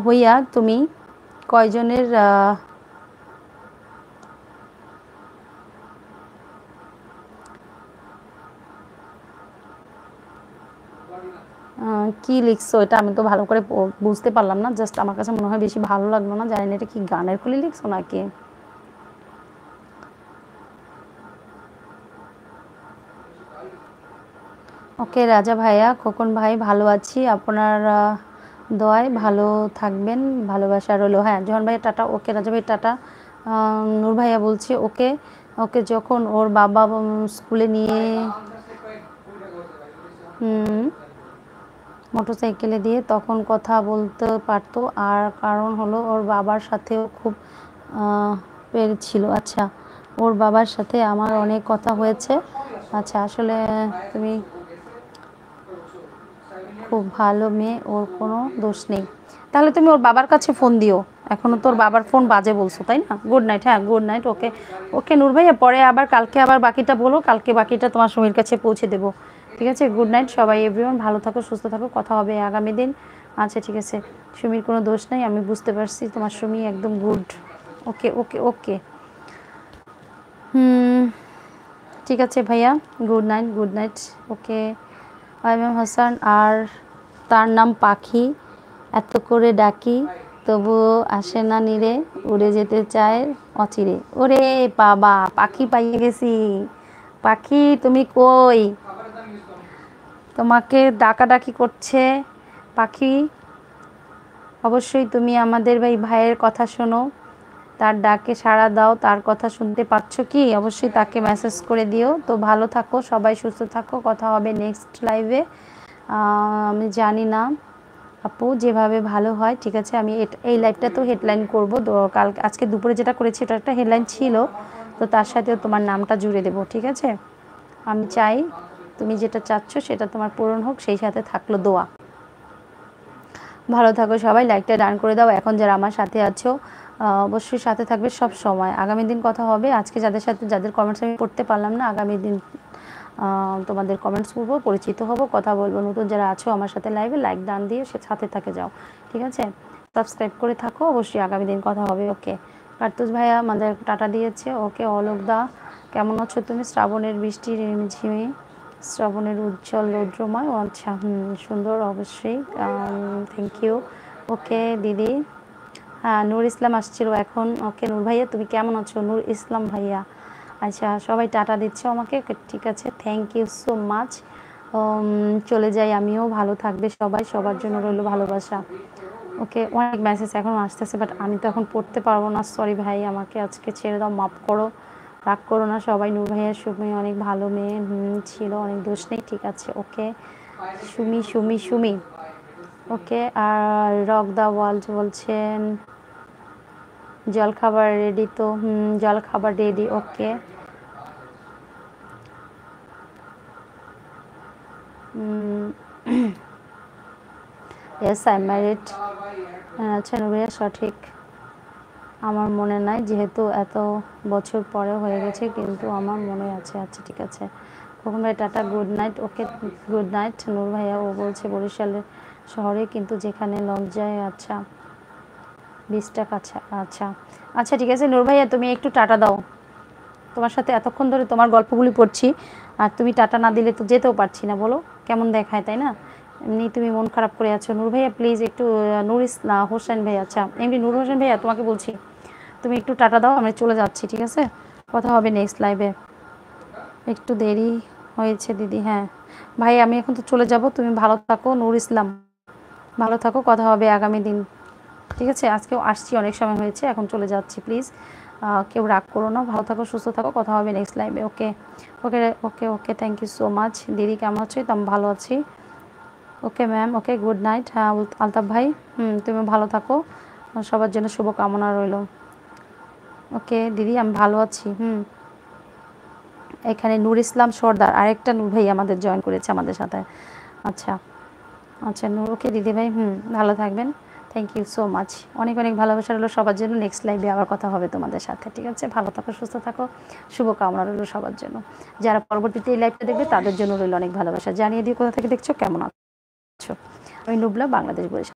হইয়া তুমি কয়জনের কি লিখছো এটা আমি তো ভালো করে বুঝতে পারলাম না, জাস্ট আমার কাছে মনে হয় বেশি ভালো লাগলো না, জানি না এটা কি গানের খুলে লিখছো নাকি। ওকে রাজা ভাইয়া, খোকন ভাই ভালো আছি, আপনার দোয়ায় ভালো থাকবেন, ভালোবাসা রইলো। হ্যাঁ জোহান ভাইয়া টাটা। ওকে রাজা ভাই টাটা। নূর ভাইয়া বলছি ওকে। ওকে যখন ওর বাবা স্কুলে নিয়ে হুম মোটরসাইকেলে দিয়ে তখন কথা বলতে পারতো, আর কারণ হলো ওর বাবার সাথেও খুব পেরেছিল। আচ্ছা, ওর বাবার সাথে আমার অনেক কথা হয়েছে। আচ্ছা আসলে তুমি খুব ভালো মেয়ে, ওর কোনো দোষ নেই। তাহলে তুমি ওর বাবার কাছে ফোন দিও, এখনও তোর বাবার ফোন বাজে বলছো তাই না। Good night. হ্যাঁ গুড নাইট। ওকে ওকে নূর ভাইয়া, পরে আবার কালকে আবার বাকিটা বলো, কালকে বাকিটা তোমার সমীর কাছে পৌঁছে দেবো। ঠিক আছে, গুড নাইট সবাই, এভরিওয়ান ভালো থাকো সুস্থ থাকো, কথা হবে আগামী দিন। আচ্ছা ঠিক আছে, সুমির কোনো দোষ নাই, আমি বুঝতে পারছি তোমার সুমি একদম গুড। ওকে ওকে ওকে। হুম ঠিক আছে ভাইয়া, গুড নাইট গুড নাইট। ওকে আইএম হাসান, আর তার নাম পাখি, এত করে ডাকি তবুও আসে না নিরে, উড়ে যেতে চায় অচিরে। ওরে বাবা, পাখি পাইয়ে গেছি। পাখি তুমি কই, তোমাকে ডাকাডাকি করছে পাখি। অবশ্যই তুমি আমাদের ভাইয়ের কথা শোনো, তার ডাকে সাড়া দাও, তার কথা শুনতে পাচ্ছ কি, অবশ্যই তাকে মেসেজ করে দিও। তো ভালো থাকো সবাই, সুস্থ থাকো, কথা হবে নেক্সট লাইভে। আমি জানি না আপু, যেভাবে ভালো হয়। ঠিক আছে, আমি এই লাইভটা তো হেডলাইন করবো, তো কাল আজকে দুপুরে যেটা করেছি এটা একটা হেডলাইন ছিল, তো তার সাথেও তোমার নামটা জুড়ে দেবো। ঠিক আছে, আমি চাই তুমি যেটা চাচ্ছ সেটা তোমার পূরণ হোক, সেই সাথে থাকলো দোয়া। ভালো থাকো সবাই, লাইকটা ডান করে দাও। এখন যারা আমার সাথে আছো অবশ্যই সাথে থাকবে সব সময়। আগামী দিন কথা হবে, আজকে যাদের সাথে যাদের কমেন্টস আমি পড়তে পারলাম না, আগামী দিন তোমাদের কমেন্টস পড়বো, পরিচিত হব, কথা বলবো। নতুন যারা আছো আমার সাথে লাইভে লাইক ডান দিয়ে সে সাথে থাকে যাও। ঠিক আছে, সাবস্ক্রাইব করে থাকো, অবশ্যই আগামী দিন কথা হবে। ওকে কার্তুস ভাইয়া আমাদের টাটা দিয়েছে। ওকে অলোক দা কেমন আছো তুমি, শ্রাবণের বৃষ্টি রিমঝিমি, শ্রাবণের উজ্জ্বল রৌদ্রময়। ও আচ্ছা, সুন্দর অবশ্যই, থ্যাংক ইউ। ওকে দিদি, হ্যাঁ নূর ইসলাম আসছিল এখন। ওকে নূর ভাইয়া তুমি কেমন আছো, নূর ইসলাম ভাইয়া। আচ্ছা সবাই টাটা দিচ্ছ আমাকে, ঠিক আছে, থ্যাংক ইউ সো মাচ। চলে যাই আমিও, ভালো থাকবে সবাই, সবার জন্য রইল ভালোবাসা। ওকে অনেক মেসেজ এখন আসতেছে, বাট আমি তো এখন পড়তে পারবো না, সরি ভাই, আমাকে আজকে ছেড়ে দাও, মাফ করো, রাগ করো না সবাই। নূর ভাইয়া সুমি অনেক ভালো মেয়ে ছিল, অনেক দোষ নেই। ঠিক আছে ওকে সুমি সুমি সুমি। ওকে আর রক দ্য ওয়ার্ল্ড বলছেন জল খাবার রেডি, তো জল খাবার ready. Okay yes I married. আচ্ছা নুরিয়া সঠিক আমার মনে নাই, যেহেতু এত বছর পরে হয়ে গেছে, কিন্তু আমার মনে আছে। আচ্ছা ঠিক আছে, খোকন ভাই ta-ta, good night. Okay good night. Noor ভাইয়া ও বলছে বরিশালের শহরে, কিন্তু যেখানে লজ্জায়। আচ্ছা 20 টাকা। আচ্ছা আচ্ছা আচ্ছা ঠিক আছে নূর ভাইয়া, তুমি একটু টাটা দাও, তোমার সাথে এতক্ষণ ধরে তোমার গল্পগুলি পড়ছি, আর তুমি টাটা না দিলে তো যেতেও পারছি না, বলো কেমন দেখায়, তাই না। এমনি তুমি মন খারাপ করে আছো। নূর ভাইয়া প্লিজ একটু, নূর হোসেন ভাই, আচ্ছা এমনি নূর হোসেন ভাইয়া তোমাকে বলছি, তুমি একটু টাটা দাও, আমি চলে যাচ্ছি। ঠিক আছে, কথা হবে নেক্সট লাইভে। একটু দেরি হয়েছে দিদি। হ্যাঁ ভাই আমি এখন তো চলে যাব, তুমি ভালো থাকো। নূর ইসলাম ভালো থাকো, কথা হবে আগামী দিন। ঠিক আছে, আজকেও আসছি, অনেক সময় হয়েছে, এখন চলে যাচ্ছি, প্লিজ কেউ রাগ করো না, ভালো থাকো সুস্থ থাকো, কথা হবে নেক্সট লাইভে। Okay okay okay okay thank you so much. দিদি কেমন আছো, তো আমি ভালো আছি। Okay ma'am, okay good night. হ্যাঁ আলতাফ ভাই, তুমি ভালো থাকো, সবার জন্য শুভকামনা রইল। ওকে দিদি আমি ভালো আছি। এখানে নূর ইসলাম সর্দার, আরেকটা নূর ভাই আমাদের জয়েন করেছে আমাদের সাথে। আচ্ছা আচ্ছা নূর, ওকে দিদি ভাই, ভালো থাকবেন, থ্যাংক ইউ সো মাচ। অনেক অনেক ভালোবাসা রইলো সবার জন্য, নেক্সট লাইভে আবার কথা হবে তোমাদের সাথে। ঠিক আছে, ভালো থাকো সুস্থ থাকো, শুভকামনা রইলো সবার জন্য। যারা পরবর্তীতে এই লাইভটা দেখবে তাদের জন্য রইলো অনেক ভালোবাসা। জানিয়ে দিও কোথা থেকে দেখছো, কেমন আছো। আমি নুবলা, বাংলাদেশ বরিশাল।